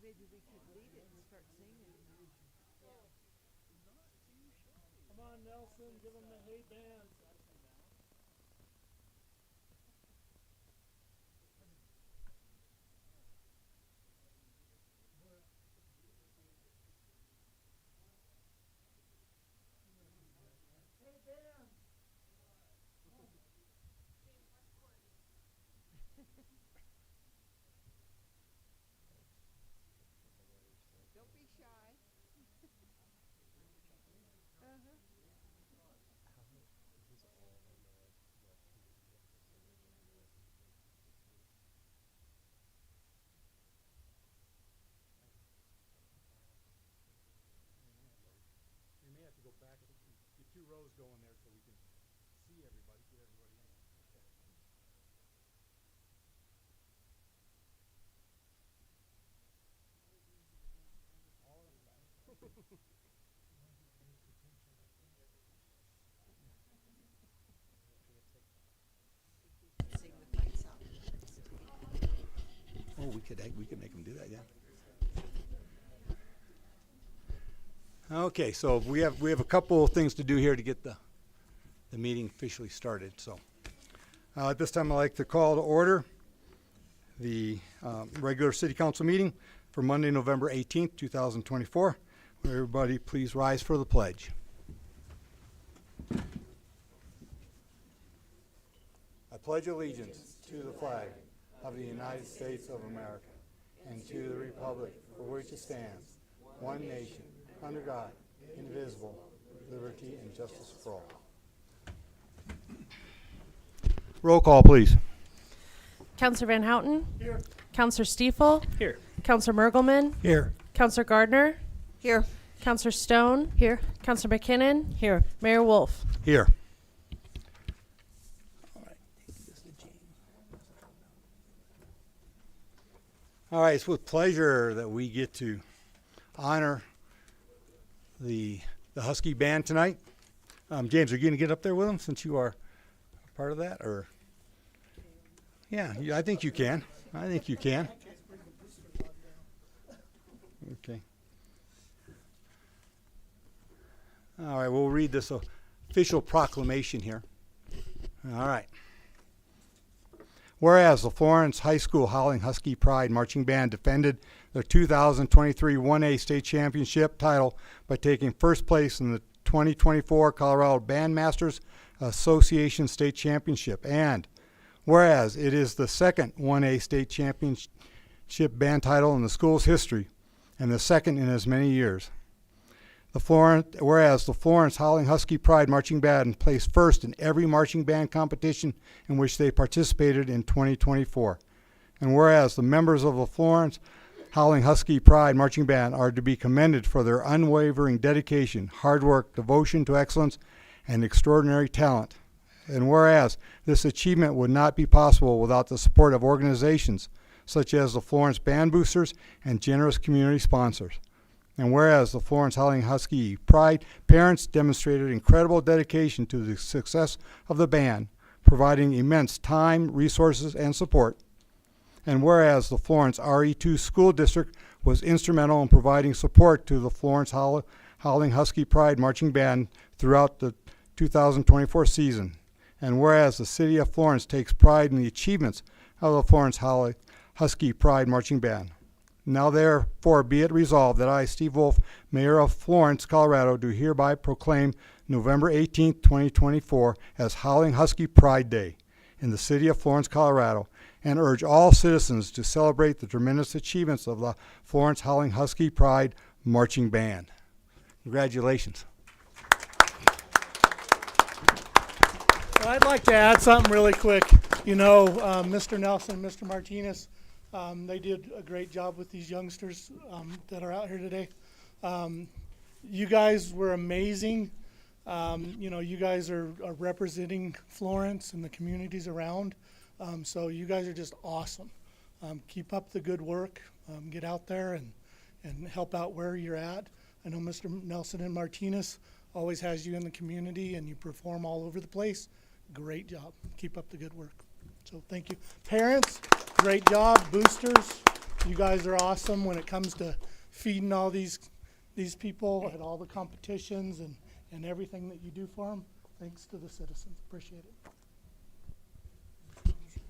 Maybe we could lead it and start singing. Come on, Nelson, give him the hey band. Hey band. Don't be shy. Uh-huh. We may have to go back, get 2 rows going there so we can see everybody, get everybody in. All in the back. Sing the fight song. Oh, we could make them do that, yeah. Okay, so we have a couple of things to do here to get the meeting officially started. So at this time, I'd like to call to order the regular city council meeting for Monday, November 18th, 2024. Will everybody please rise for the pledge. I pledge allegiance to the flag of the United States of America and to the republic for which it stands, one nation, under God, indivisible, liberty and justice for all. Roll call, please. Counselor Van Houten? Here. Counselor Stiefel? Here. Counselor Mergelman? Here. Counselor Gardner? Here. Counselor Stone. Here. Counselor McKinnon. Here. Mayor Wolf. Here. All right, it's with pleasure that we get to honor the Husky Band tonight. James, are you going to get up there with them since you are a part of that? Or yeah, I think you can. I think you can. Okay. All right, we'll read this official proclamation here. All right. Whereas the Florence High School Howling Husky Pride Marching Band defended their 2023 1A state championship title by taking first place in the 2024 Colorado Bandmasters Association State Championship. And whereas it is the second 1A state championship band title in the school's history and the second in as many years. Whereas the Florence Howling Husky Pride Marching Band placed first in every marching band competition in which they participated in 2024. And whereas the members of the Florence Howling Husky Pride Marching Band are to be commended for their unwavering dedication, hard work, devotion to excellence, and extraordinary talent. And whereas this achievement would not be possible without the support of organizations such as the Florence Band Boosters and generous community sponsors. And whereas the Florence Howling Husky Pride parents demonstrated incredible dedication to the success of the band, providing immense time, resources, and support. And whereas the Florence RE2 School District was instrumental in providing support to the Florence Howling Husky Pride Marching Band throughout the 2024 season. And whereas the City of Florence takes pride in the achievements of the Florence Howling Husky Pride Marching Band. Now therefore be it resolved that I, Steve Wolf, Mayor of Florence, Colorado, do hereby proclaim November 18th, 2024 as Howling Husky Pride Day in the city of Florence, Colorado, and urge all citizens to celebrate the tremendous achievements of the Florence Howling Husky Pride Marching Band. Congratulations. Well, I'd like to add something really quick. You know, Mr. Nelson and Mr. Martinez, they did a great job with these youngsters that are out here today. You guys were amazing. You know, you guys are representing Florence and the communities around. So you guys are just awesome. Keep up the good work. Get out there and help out where you're at. I know Mr. Nelson and Martinez always has you in the community and you perform all over the place. Great job. Keep up the good work. So thank you. Parents, great job. Boosters, you guys are awesome when it comes to feeding all these people at all the competitions and everything that you do for them. Thanks to the citizens. Appreciate it.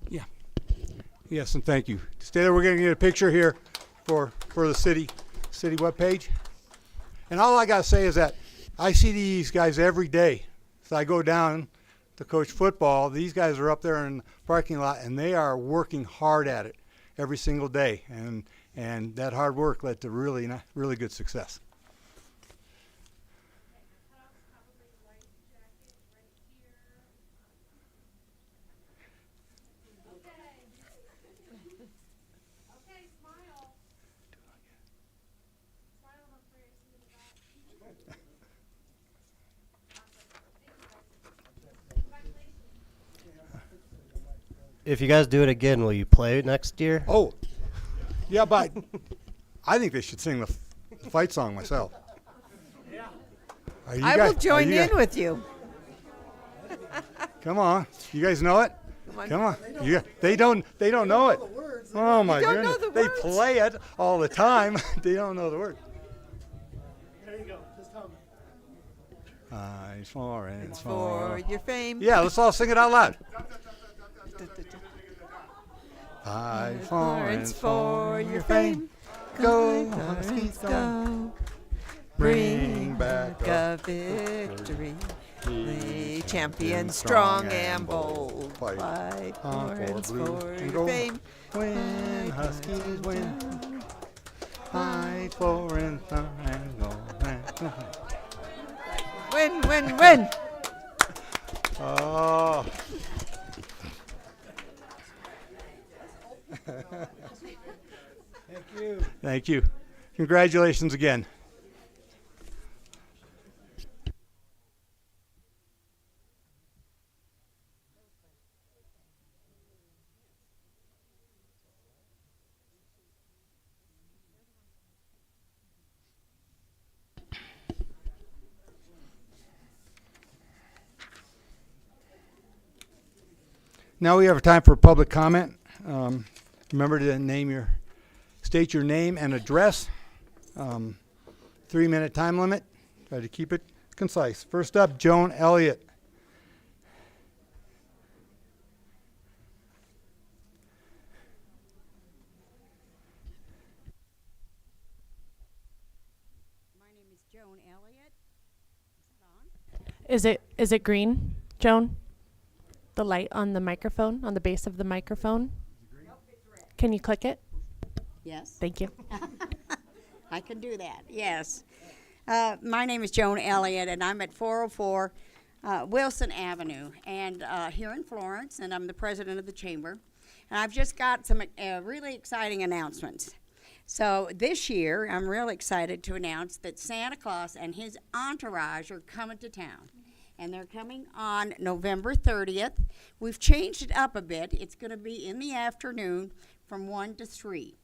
Yeah. Yes, and thank you. Stay there. We're going to get a picture here for the city webpage. And all I got to say is that I see these guys every day. So I go down to coach football. These guys are up there in the parking lot, and they are working hard at it every single day. And that hard work led to really good success. If you guys do it again, will you play next year? Oh, yeah, but I think they should sing the fight song myself. I will join in with you. Come on, you guys know it. Come on, they don't know it. Oh my don't goodness, know the they words. play it all the time. They don't know the words. There you go. Just tell me. Eyes Florence, For your fame. yeah, let's all sing it out loud. Eyes Florence, for your fame. Go, Huskies, go. bring back A victory. The champion strong and bold. Fight Florence for your fame. When Huskies win, fight Florence and go. Win, win, win. Oh. Thank you. Congratulations again. Now we have a time for public comment. Remember to state your name and address. 3-minute time limit. Try to keep it concise. First up, Joan Elliott. My name is Joan Elliott. Is that on? Is it green, Joan? The light on the microphone, on the base of the microphone? Nope, it's red. Can you click it? Yes. Thank you. I can do that, yes. My name is Joan Elliott, and I'm at 404 Wilson Avenue, and here in Florence, and I'm the president of the chamber. And I've just got some really exciting announcements. So this year, I'm real excited to announce that Santa Claus and his entourage are coming to town. And they're coming on November 30th. We've changed it up a bit. It's going to be in the afternoon from 1 to 3.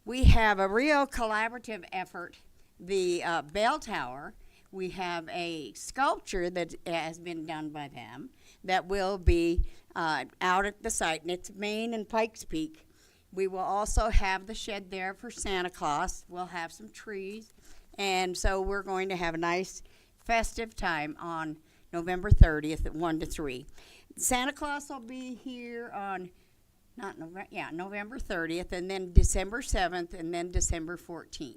We have a real collaborative effort. The bell tower, we have a sculpture that has been done by them that will be out at the site, and it's Main and Pikes Peak. We will also have the shed there for Santa Claus. We'll have some trees, and so we're going to have a nice festive time on November 30th at 1 to 3. Santa Claus will be here on November 30th, and then December 7th, and then December 14th.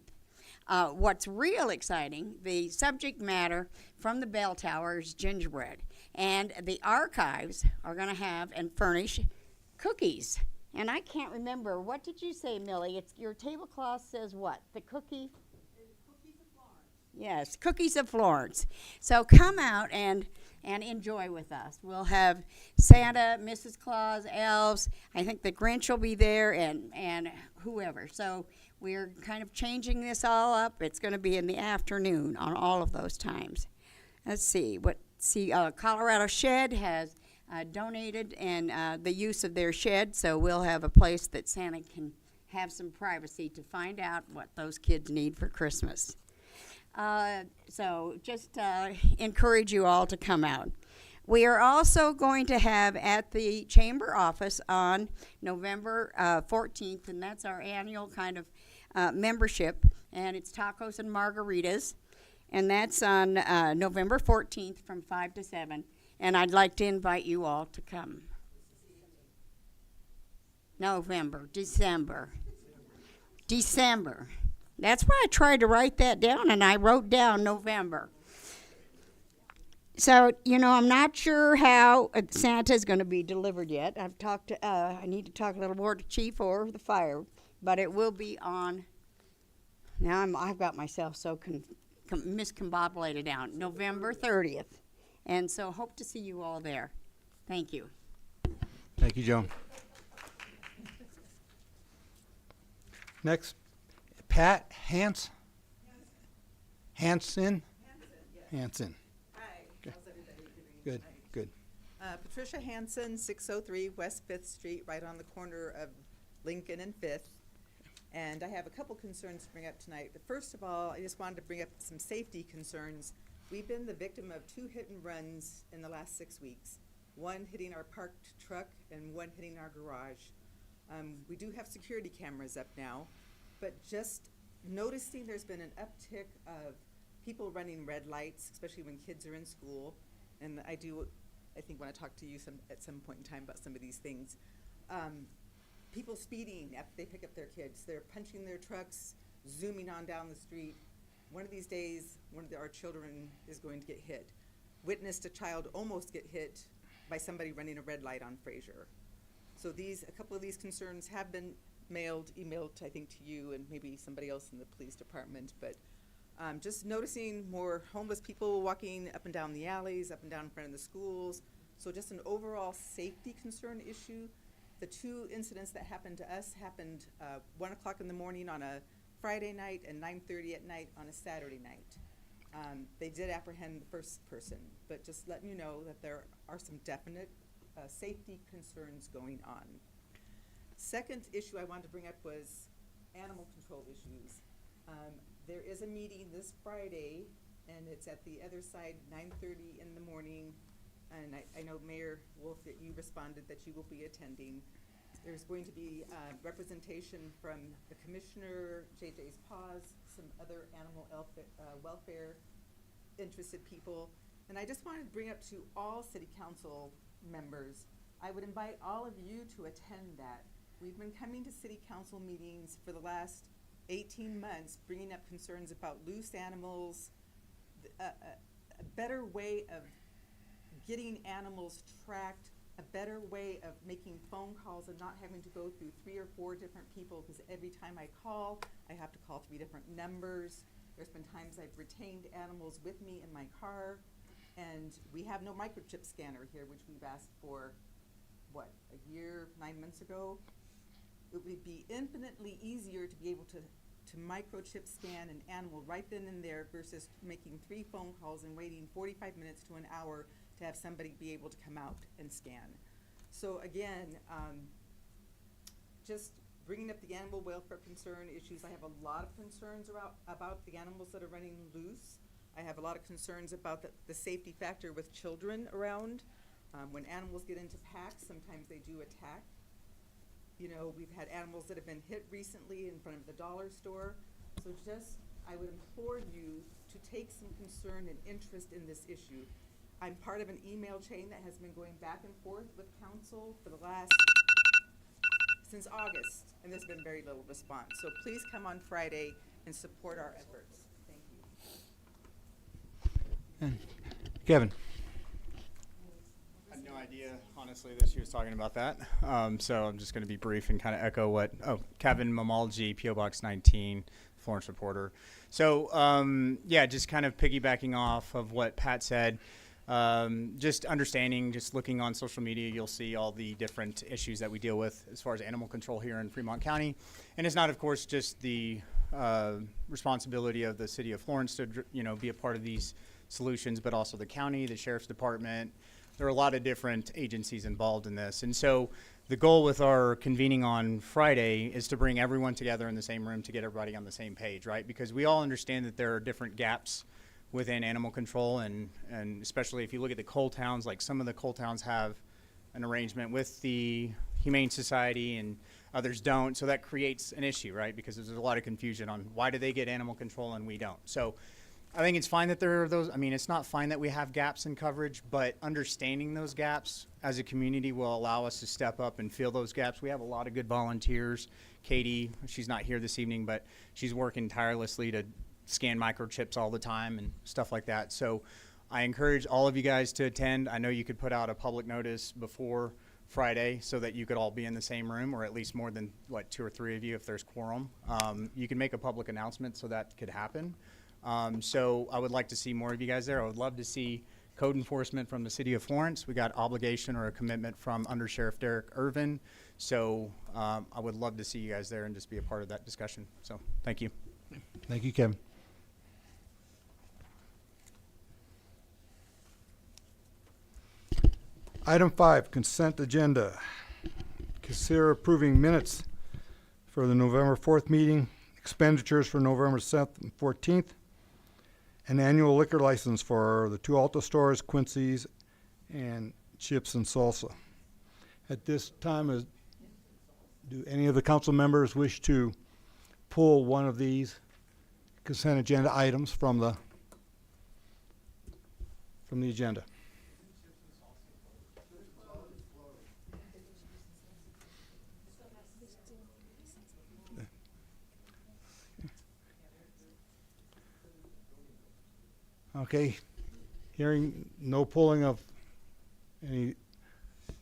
What's real exciting, the subject matter from the bell tower is gingerbread. And the archives are going to have and furnish cookies. And I can't remember, what did you say, Millie? It's your tablecloth says what? The cookie? Cookies of Florence. Yes, Cookies of Florence. So come out and enjoy with us. We'll have Santa, Mrs. Claus, elves. I think the Grinch will be there and whoever. So we're kind of changing this all up. It's going to be in the afternoon on all of those times. Let's see. Colorado Shed has donated and the use of their shed, so we'll have a place that Santa can have some privacy to find out what those kids need for Christmas. So just encourage you all to come out. We are also going to have at the chamber office on November 14th, and that's our annual kind of membership, and it's tacos and margaritas, and that's on November 14th from 5 to 7, and I'd like to invite you all to come. December. That's why I tried to write that down, and I wrote down November. So, I'm not sure how Santa's going to be delivered yet. I need to talk a little more to Chief or the fire, but it will be on. Now I've got myself so miscombobulated down. November 30th, and so hope to see you all there. Thank you. Thank you, Joan. Next, Pat Hansen. Hansen. Hi, how's everybody doing Good, tonight? good. Patricia Hansen, 603 West 5th Street, right on the corner of Lincoln and 5th. And I have a couple concerns to bring up tonight. First of all, I just wanted to bring up some safety concerns. We've been the victim of 2 hit and runs in the last 6 weeks. One hitting our parked truck and one hitting our garage. We do have security cameras up now, but just noticing there's been an uptick of people running red lights, especially when kids are in school. And I think want to talk to you at some point in time about some of these things. People speeding after they pick up their kids. They're punching their trucks, zooming on down the street. One of these days, our children is going to get hit. Witnessed a child almost get hit by somebody running a red light on Fraser. So a couple of these concerns have been emailed, I think, to you and maybe somebody else in the police department. But just noticing more homeless people walking up and down the alleys, up and down in front of the schools. So just an overall safety concern issue. The 2 incidents that happened to us happened 1 o'clock in the morning on a Friday night and 9:30 at night on a Saturday night. They did apprehend the first person, but just letting you know that there are some definite safety concerns going on. Second issue I wanted to bring up was animal control issues. There is a meeting this Friday, and it's at the other side, 9:30 in the morning, and I know Mayor Wolf that you responded that you will be attending. There's going to be representation from the commissioner, JJ's Paws, some other animal welfare interested people. And I just wanted to bring up to all city council members, I would invite all of you to attend that. We've been coming to city council meetings for the last 18 months, bringing up concerns about loose animals, a better way of getting animals tracked, a better way of making phone calls and not having to go through 3 or 4 different people, because every time I call, I have to call 3 different numbers. There's been times I've retained animals with me in my car, and we have no microchip scanner here, which we've asked for, what, a year, 9 months ago? It would be infinitely easier to be able to microchip scan an animal right then and there versus making 3 phone calls and waiting 45 minutes to an hour to have somebody be able to come out and scan. So again, just bringing up the animal welfare concern issues. I have a lot of concerns about the animals that are running loose. I have a lot of concerns about the safety factor with children around. When animals get into packs, sometimes they do attack. You know, we've had animals that have been hit recently in front of the dollar store. So just, I would implore you to take some concern and interest in this issue. I'm part of an email chain that has been going back and forth with council for the since August, and there's been very little response. So please come on Friday and support our efforts. Thank you. Kevin? I had no idea, honestly, that she was talking about that. So I'm just going to be brief and kind of echo what, Kevin Mamalji, P.O. Box 19, Florence Reporter. So, yeah, just kind of piggybacking off of what Pat said, just understanding, just looking on social media, you'll see all the different issues that we deal with as far as animal control here in Fremont County. And it's not, of course, just the responsibility of the city of Florence to, be a part of these solutions, but also the county, the sheriff's department. There are a lot of different agencies involved in this. And so the goal with our convening on Friday is to bring everyone together in the same room to get everybody on the same page, right? Because we all understand that there are different gaps within animal control, and especially if you look at the coal towns, like some of the coal towns have an arrangement with the Humane Society and others don't. So that creates an issue, right? Because there's a lot of confusion on why do they get animal control and we don't. So I think it's fine that there are those. I mean, it's not fine that we have gaps in coverage, but understanding those gaps as a community will allow us to step up and fill those gaps. We have a lot of good volunteers. Katie, she's not here this evening, but she's working tirelessly to scan microchips all the time and stuff like that. So I encourage all of you guys to attend. I know you could put out a public notice before Friday so that you could all be in the same room, or at least more than, 2 or 3 of you if there's quorum. You can make a public announcement so that could happen. So I would like to see more of you guys there. I would love to see code enforcement from the city of Florence. We got obligation or a commitment from Under Sheriff Derek Irvin. So I would love to see you guys there and just be a part of that discussion. So thank you. Thank you, Kevin. Item 5, consent agenda. Consider approving minutes for the November 4th meeting, expenditures for November 7th and 14th, an annual liquor license for the 2 Alta stores, Quincy's, and Chips and Salsa. At this time, do any of the council members wish to pull one of these consent agenda items from the agenda? Okay, hearing no pulling of any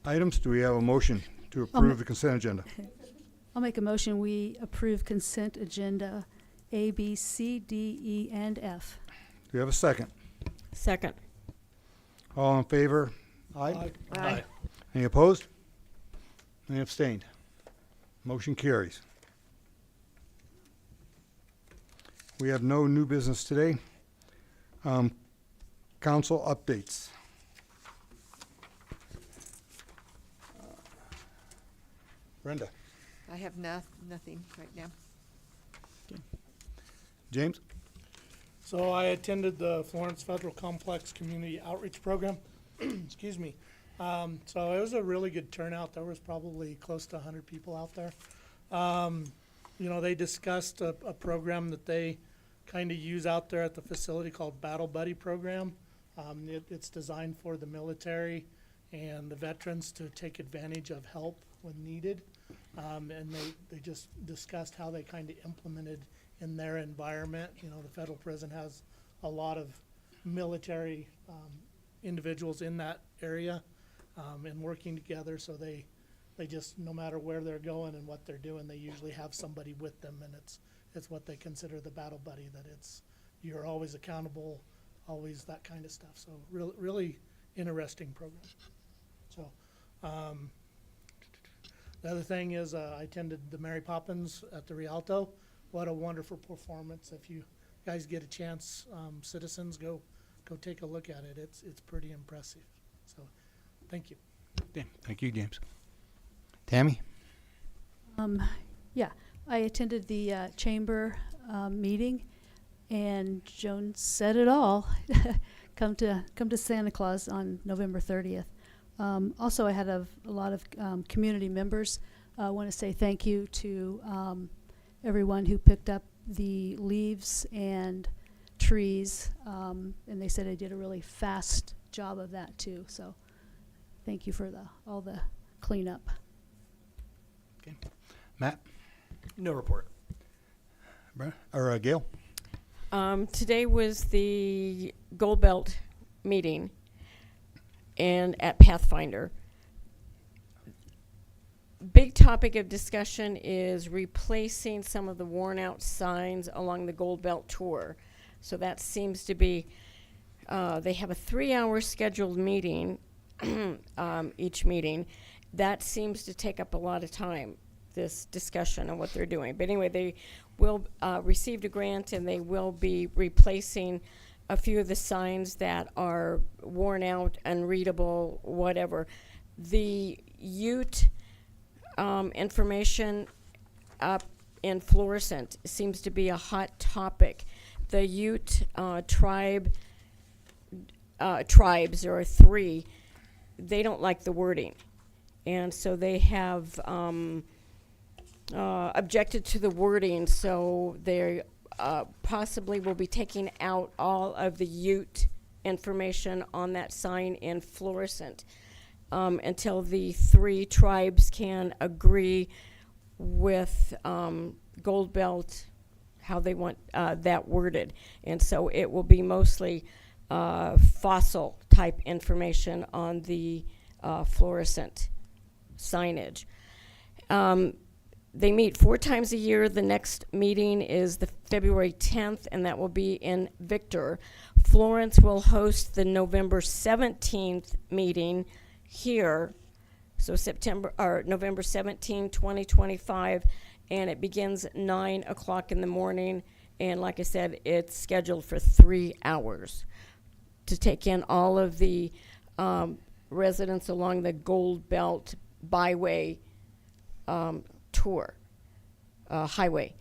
items, do we have a motion to approve the consent agenda? I'll make a motion, we approve consent agenda A, B, C, D, E, and F. Do we have a second? Second. All in favor? Aye. Aye. Any opposed? Any abstained? Motion carries. We have no new business today. Council updates. Brenda. I have nothing right now. James? So I attended the Florence Federal Complex Community Outreach Program. Excuse me. So it was a really good turnout. There was probably close to 100 people out there. You know, they discussed a program that they kind of use out there at the facility called Battle Buddy Program. It's designed for the military and the veterans to take advantage of help when needed. And they just discussed how they kind of implemented in their environment. You know, the federal prison has a lot of military individuals in that area and working together, so they just, no matter where they're going and what they're doing, they usually have somebody with them, and it's what they consider the battle buddy, that you're always accountable, always that kind of stuff. So really interesting program. So the other thing is I attended the Mary Poppins at the Rialto. What a wonderful performance. If you guys get a chance, citizens, go take a look at it. It's pretty impressive. So thank you. Thank you, James. Tammy? Yeah, I attended the chamber meeting, and Joan said it all. Come to Santa Claus on November 30th. Also, I had a lot of community members. I want to say thank you to everyone who picked up the leaves and trees, and they said I did a really fast job of that too. So thank you for all the cleanup. Okay. Matt? No report. Gail? Today was the Gold Belt meeting and at Pathfinder. Big topic of discussion is replacing some of the worn out signs along the Gold Belt tour. So that seems to be, they have a 3-hour scheduled meeting, each meeting. That seems to take up a lot of time, this discussion on what they're doing. But anyway, they will received a grant, and they will be replacing a few of the signs that are worn out, unreadable, whatever. The Ute information up in Florissant seems to be a hot topic. The Ute tribes, there are 3, they don't like the wording. And so they have objected to the wording, so they possibly will be taking out all of the Ute information on that sign in Florissant until the 3 tribes can agree with Gold Belt how they want that worded. And so it will be mostly fossil type information on the Florissant signage. They meet 4 times a year. The next meeting is the February 10th, and that will be in Victor. Florence will host the November 17th meeting here, so November 17, 2025, and it begins at 9 o'clock in the morning. And like I said, it's scheduled for 3 hours to take in all of the residents along the Gold Belt Byway tour, highway.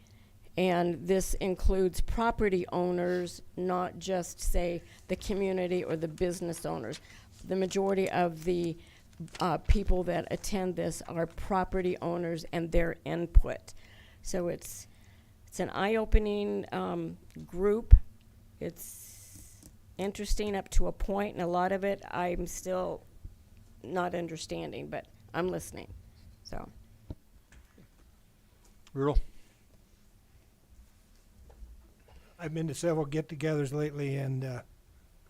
And this includes property owners, not just, say, the community or the business owners. The majority of the people that attend this are property owners and their input. So it's an eye-opening group. It's interesting up to a point, and a lot of it I'm still not understanding, but I'm listening. So. Rudolph? I've been to several get-togethers lately, and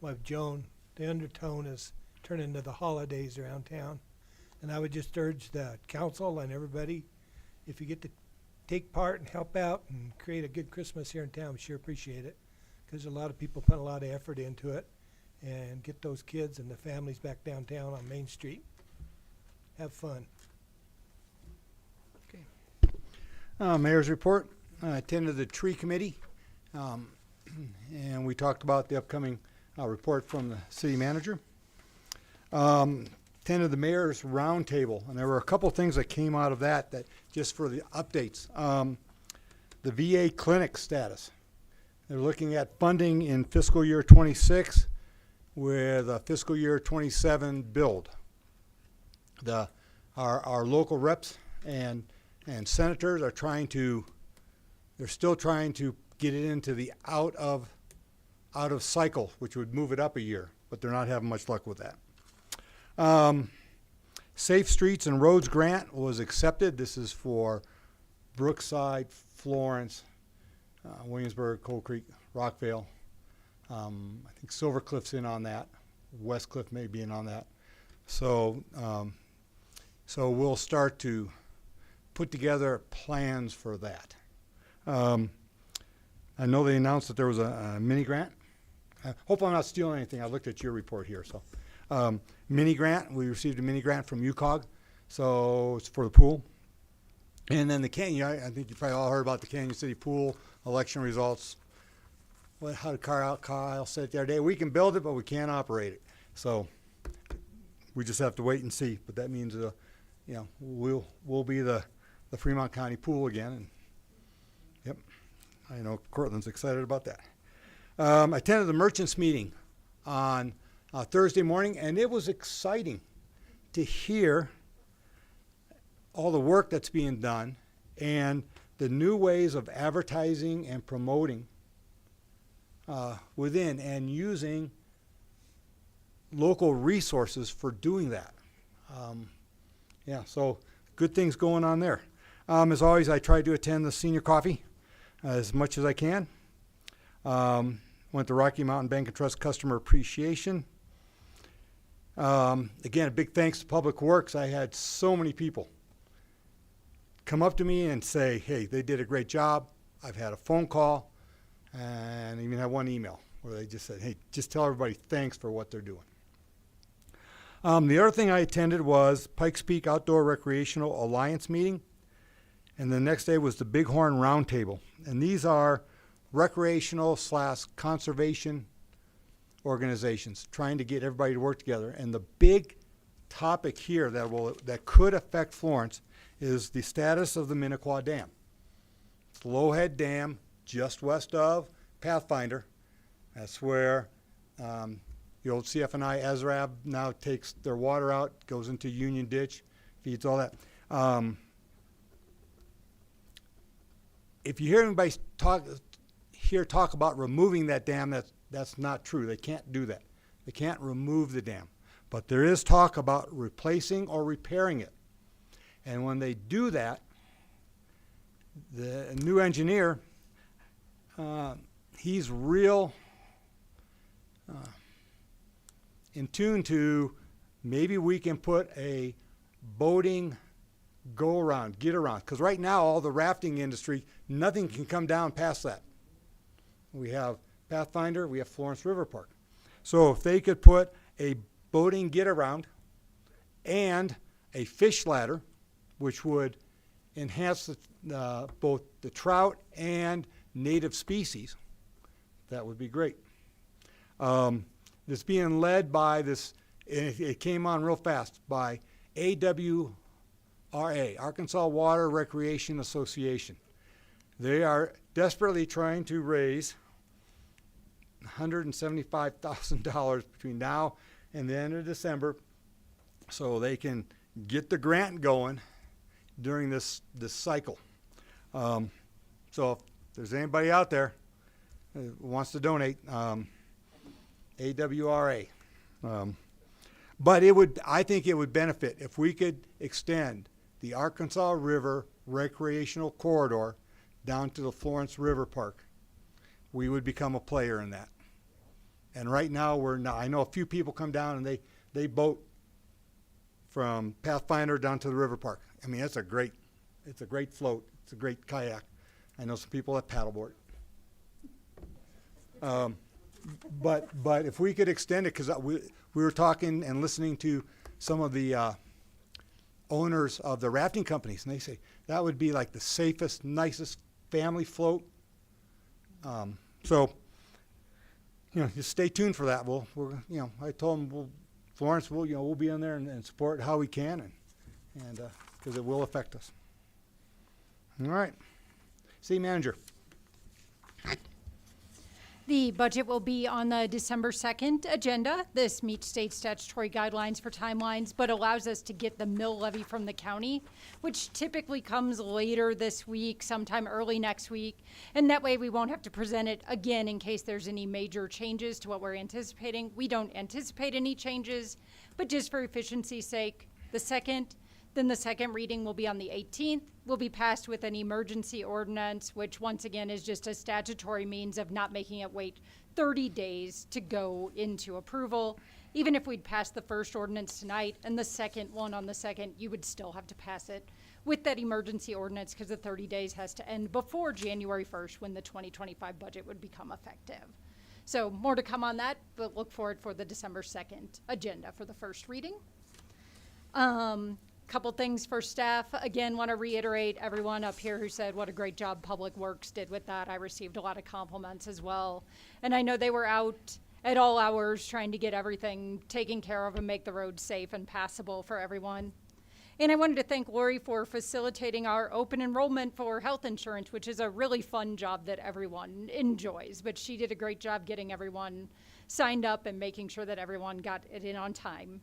like Joan, the undertone is turning to the holidays around town. And I would just urge the council and everybody, if you get to take part and help out and create a good Christmas here in town, we sure appreciate it. Because a lot of people put a lot of effort into it, and get those kids and the families back downtown on Main Street. Have fun. Mayor's report. I attended the tree committee, and we talked about the upcoming report from the city manager. Attended the mayor's roundtable, and there were a couple things that came out of that just for the updates. The VA clinic status. They're looking at funding in fiscal year 26 with a fiscal year 27 build. Our local reps and senators are they're still trying to get it into the out of cycle, which would move it up a year, but they're not having much luck with that. Safe Streets and Roads Grant was accepted. This is for Brookside, Florence, Williamsburg, Coal Creek, Rockvale. I think Silver Cliff's in on that. West Cliff may be in on that. So we'll start to put together plans for that. I know they announced that there was a mini grant. I hope I'm not stealing anything. I looked at your report here. So mini grant, we received a mini grant from UCOG. So it's for the pool. And then the Canyon, I think you probably all heard about the Canyon City Pool election results. How did Kyle say it the other day? We can build it, but we can't operate it. So we just have to wait and see. But that means, we'll be the Fremont County Pool again. And yep, I know Cortland's excited about that. I attended the merchants meeting on Thursday morning, and it was exciting to hear all the work that's being done and the new ways of advertising and promoting within and using local resources for doing that. So good things going on there. As always, I try to attend the senior coffee as much as I can. Went to Rocky Mountain Bank and Trust Customer Appreciation. Again, a big thanks to Public Works. I had so many people come up to me and say, hey, they did a great job. I've had a phone call and even had one email where they just said, hey, just tell everybody thanks for what they're doing. The other thing I attended was Pikes Peak Outdoor Recreational Alliance meeting. And the next day was the Bighorn Roundtable. And these are recreational/conservation organizations trying to get everybody to work together. And the big topic here that could affect Florence is the status of the Minnequaw Dam. It's Lowhead Dam, just west of Pathfinder. That's where the old CF&I Ezrab now takes their water out, goes into Union Ditch, feeds all that. If you hear anybody talk about removing that dam, that's not true. They can't do that. They can't remove the dam. But there is talk about replacing or repairing it. And when they do that, the new engineer, he's real in tune to maybe we can put a boating get around. Because right now, all the rafting industry, nothing can come down past that. We have Pathfinder, we have Florence River Park. So if they could put a boating get around and a fish ladder, which would enhance both the trout and native species, that would be great. It's being led by this, it came on real fast, by AWRA, Arkansas Water Recreation Association. They are desperately trying to raise $175,000 between now and the end of December so they can get the grant going during this cycle. So if there's anybody out there who wants to donate, AWRA. But I think it would benefit if we could extend the Arkansas River Recreational Corridor down to the Florence River Park. We would become a player in that. And right now we're not. I know a few people come down and they boat from Pathfinder down to the river park. I mean, it's a great float. It's a great kayak. I know some people that paddleboard. But if we could extend it, because we were talking and listening to some of the owners of the rafting companies, and they say that would be like the safest, nicest family float. So, just stay tuned for that. I told them Florence, we'll be in there and support how we can, and because it will affect us. All right, city manager. The budget will be on the December 2nd agenda. This meets state statutory guidelines for timelines, but allows us to get the mill levy from the county, which typically comes later this week, sometime early next week. And that way we won't have to present it again in case there's any major changes to what we're anticipating. We don't anticipate any changes, but just for efficiency's sake, the second reading will be on the 18th, will be passed with an emergency ordinance, which once again is just a statutory means of not making it wait 30 days to go into approval. Even if we'd pass the first ordinance tonight and the second one on the 2nd, you would still have to pass it with that emergency ordinance because the 30 days has to end before January 1st when the 2025 budget would become effective. So more to come on that, but look forward for the December 2nd agenda for the first reading. Couple things for staff. Again, want to reiterate everyone up here who said what a great job Public Works did with that. I received a lot of compliments as well. And I know they were out at all hours trying to get everything taken care of and make the roads safe and passable for everyone. And I wanted to thank Lori for facilitating our open enrollment for health insurance, which is a really fun job that everyone enjoys. But she did a great job getting everyone signed up and making sure that everyone got it in on time.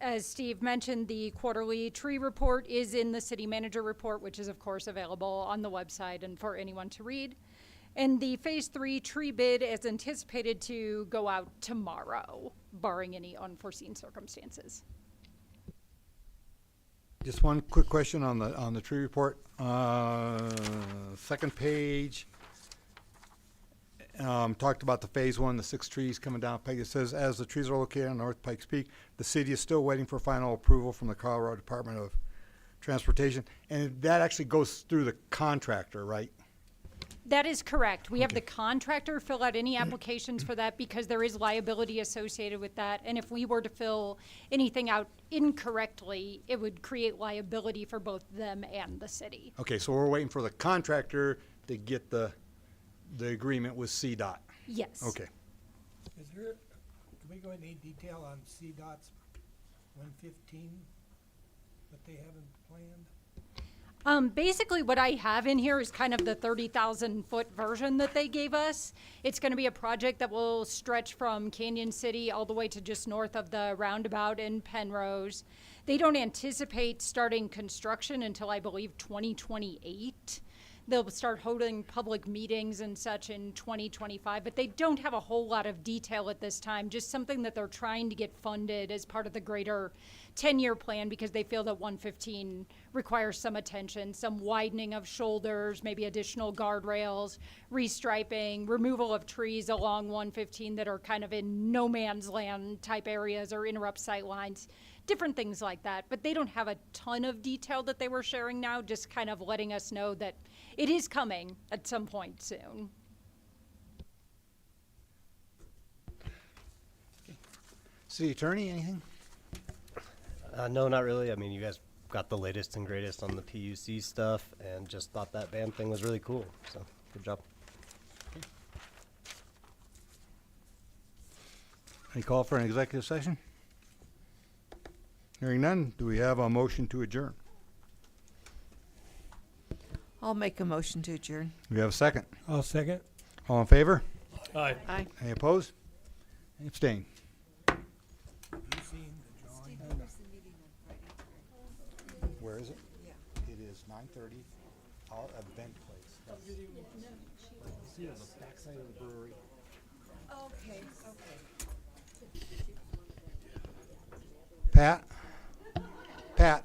As Steve mentioned, the quarterly tree report is in the city manager report, which is of course available on the website and for anyone to read. And the phase 3 tree bid is anticipated to go out tomorrow, barring any unforeseen circumstances. Just one quick question on the tree report. Second page. Talked about the phase 1, the 6 trees coming down Pike. It says, as the trees are located on North Pikes Peak, the city is still waiting for final approval from the Colorado Department of Transportation. And that actually goes through the contractor, right? That is correct. We have the contractor fill out any applications for that because there is liability associated with that. And if we were to fill anything out incorrectly, it would create liability for both them and the city. Okay, so we're waiting for the contractor to get the agreement with CDOT. Yes. Okay. Is there, can we go into any detail on CDOT's 115 that they haven't planned? Basically what I have in here is kind of the 30,000 foot version that they gave us. It's going to be a project that will stretch from Canyon City all the way to just north of the roundabout in Penrose. They don't anticipate starting construction until I believe 2028. They'll start holding public meetings and such in 2025, but they don't have a whole lot of detail at this time, just something that they're trying to get funded as part of the greater 10-year plan because they feel that 115 requires some attention, some widening of shoulders, maybe additional guardrails, restriping, removal of trees along 115 that are kind of in no man's land type areas or interrupt sight lines. Different things like that, but they don't have a ton of detail that they were sharing now, just kind of letting us know that it is coming at some point soon. City Attorney, anything? No, not really. I mean, you guys got the latest and greatest on the PUC stuff and just thought that band thing was really cool. So, good job. Any call for an executive session? Hearing none, do we have a motion to adjourn? I'll make a motion to adjourn. We have a second. I'll second. All in favor? Aye. Aye. Any opposed? Any abstain? Where is it? It is 9:30, our event place. See, on the backside of the brewery. Okay. Pat? Pat?